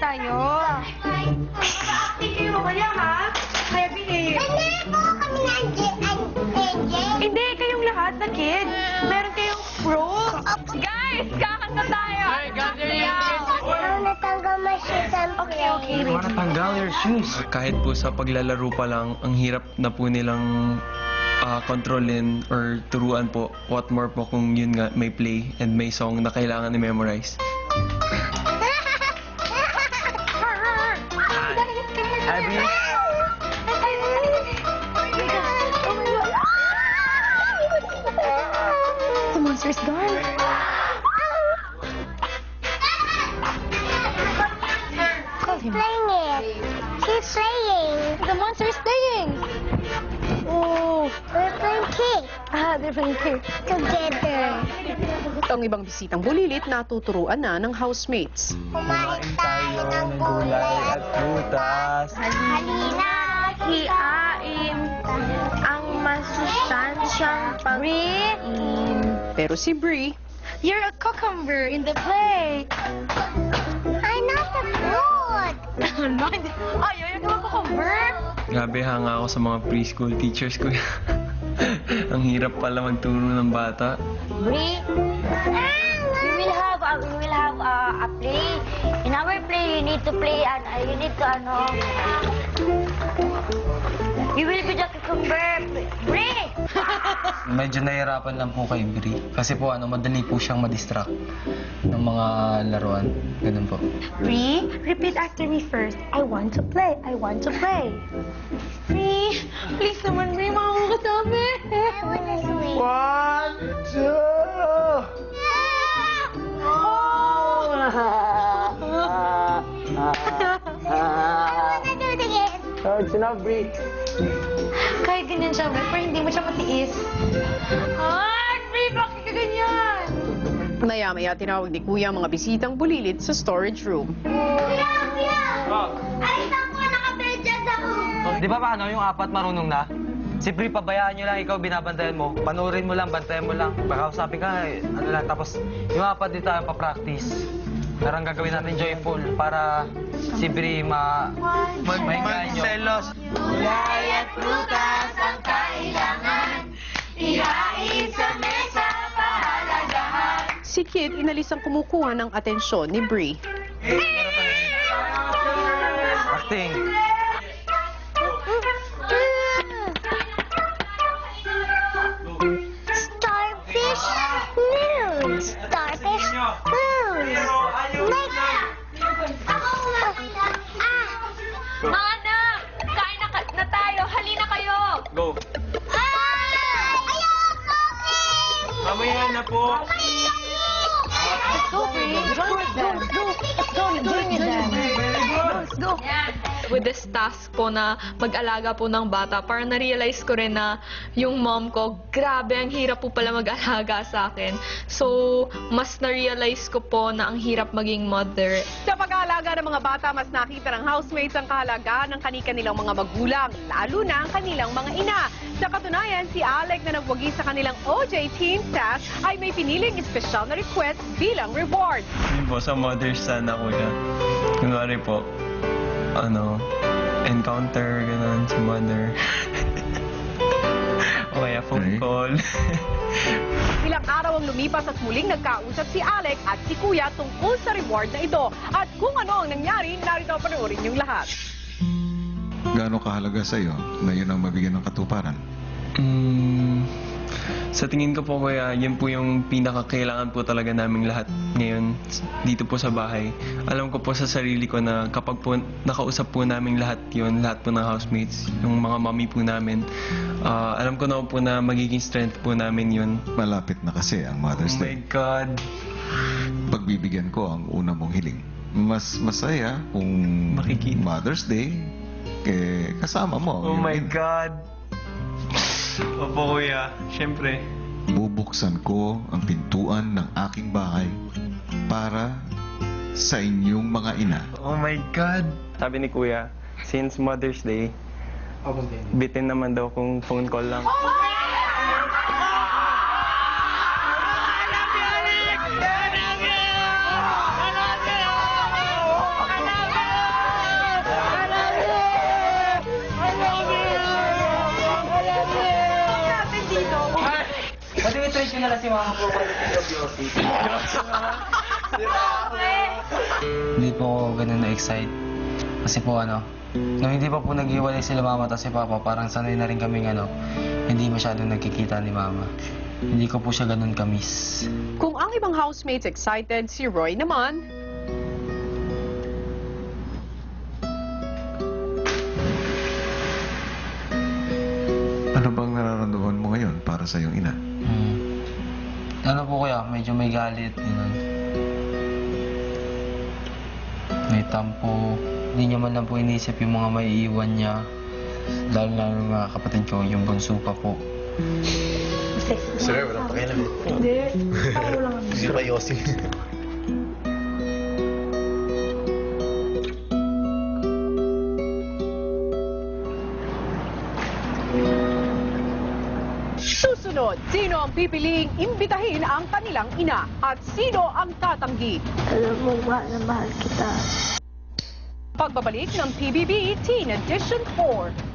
tayo. Active kayo kaya, ha? Kaya behave. Kami nga, Hindi, kayong lahat na kids. Meron kayong pro. Guys, kakanta tayo. Hey, natanggal mo siya. Okay. Tanggal your shoes. Kahit po sa paglalaro pa lang, ang hirap na po nilang kontrolin or turuan po. What more po kung yun nga may play and may song na kailangan i-memorize. The monster's gone. She's playing it. She's playing. The monster's playing. Oh. We're playing cake They're playing cake. together. Ang ibang bisitang bulilit natuturuan na ng housemates. Kumain tayo ng gulay at prutas. halina. Hiain ang masustansyang pagkain. Pero si Bree, You're a cucumber in the plate. I'm not a fruit. No, hindi. Ayaw yung mga cucumber. Grabe hanga ako sa mga preschool teachers ko. Ang hirap pala magturo ng bata. Bree, we will have a play. In our play, you need to play and you need to you will be the cucumber. Bree! Medyo nahihirapan lang po kay Bri. Kasi po madali po siyang madistract ng mga laruan. Ganun po. Bree, repeat after me first. I want to play. I want to play. Bree, please naman, Bree, makakasama. I wanna swing. 1, 2! I wanna do it again. Oh, it's enough, Bri. Kahit ganyan siya, pero hindi mo siya matiis. Ay, Bree, bakit ka ganyan? maya-maya tinawag ni Kuya ang mga bisitang bulilit sa storage room. Kuya! Ay, saan ko naka-bedjas ako? Di ba paano yung apat marunong na? Si Bri, pabayaan nyo lang, ikaw binabantayan mo. Panurin mo lang, bantayan mo lang. Baka usapin ka, ano lang. Tapos yung apat dito tayo pa-practice. Parang gagawin natin joyful para si Bri mainganyo. Selos. Gulay at prutas ang kailangan. Ihain sa mesa, pahalagahan. Si Kid inalis ang kumukuha ng atensyon ni Bri. Acting. Starfish news. Starfish news. Mga anak, kain na tayo. Halina kayo. Go. Mamaya na po. Let's go, Bree. Join with them. Let's go. Join with them. Let's go. With this task po na mag-alaga po ng bata, parang na-realize ko rin na yung mom ko, grabe, ang hirap po pala mag-alaga sa akin. So, mas na-realize ko po na ang hirap maging mother. Sa pag-aalaga ng mga bata, mas nakita ng housemates ang kahalagaan ng kanilang mga magulang, lalo na ang kanilang mga ina. Sa katunayan, si Alec na nagwagi sa kanilang OJ Team staff ay may piniling espesyal na request bilang reward. Yun po, sa Mother's Sana kuya. Kunwari po, encounter, gano'n, si mother. O kaya phone call. Ilang araw ang lumipas at muling nagkausap si Alec at si Kuya tungkol sa reward na ito. At kung ano ang nangyari, narito panoorin yung lahat. Gaano kahalaga sa iyo na yun ang mabigyan ng katuparan? Sa tingin ko po kuya, yun po yung pinakakailangan po talaga naming lahat ngayon dito po sa bahay. Alam ko po sa sarili ko na kapag po nakausap po naming lahat yun, lahat po ng housemates, yung mga mommy po namin, alam ko na po na magiging strength po namin yun. Malapit na kasi ang Mother's Oh my Day. God! Pagbibigyan ko ang una mong hiling. Mas masaya kung Makikita. Mother's Day kasama mo. Oh yung my ina. God! Opo kuya, syempre. Bubuksan ko ang pintuan ng aking bahay para sa inyong mga ina. Oh my God! Sabi ni kuya, since Mother's Day, bitin naman daw kung phone call lang. na lang si Mama po kayo beauty. Hindi po ako ganun na-excite. Kasi po nung hindi pa po nag-iwalay sila Mama at si Papa, parang sanay na rin kaming hindi masyadong nagkikita ni Mama. Hindi ko po siya ganun kamiss. Kung ang ibang housemates excited, si Roy naman, Ano bang nararamdaman mo ngayon para sa iyong ina? Ano po kaya, medyo may galit, yun. May tampo. Hindi niya man lang po inisip yung mga maiiwan niya. Dahil na yung mga kapatid ko, yung bunso pa po. Sir, walang pakialam. Hindi. Parang lang. Hindi pa Yossi. susunod, sino ang pipiliing imbitahin ang kanilang ina at sino ang tatanggi? Alam mo ba na mahal kita? Pagbabalik ng PBB Teen Edition 4.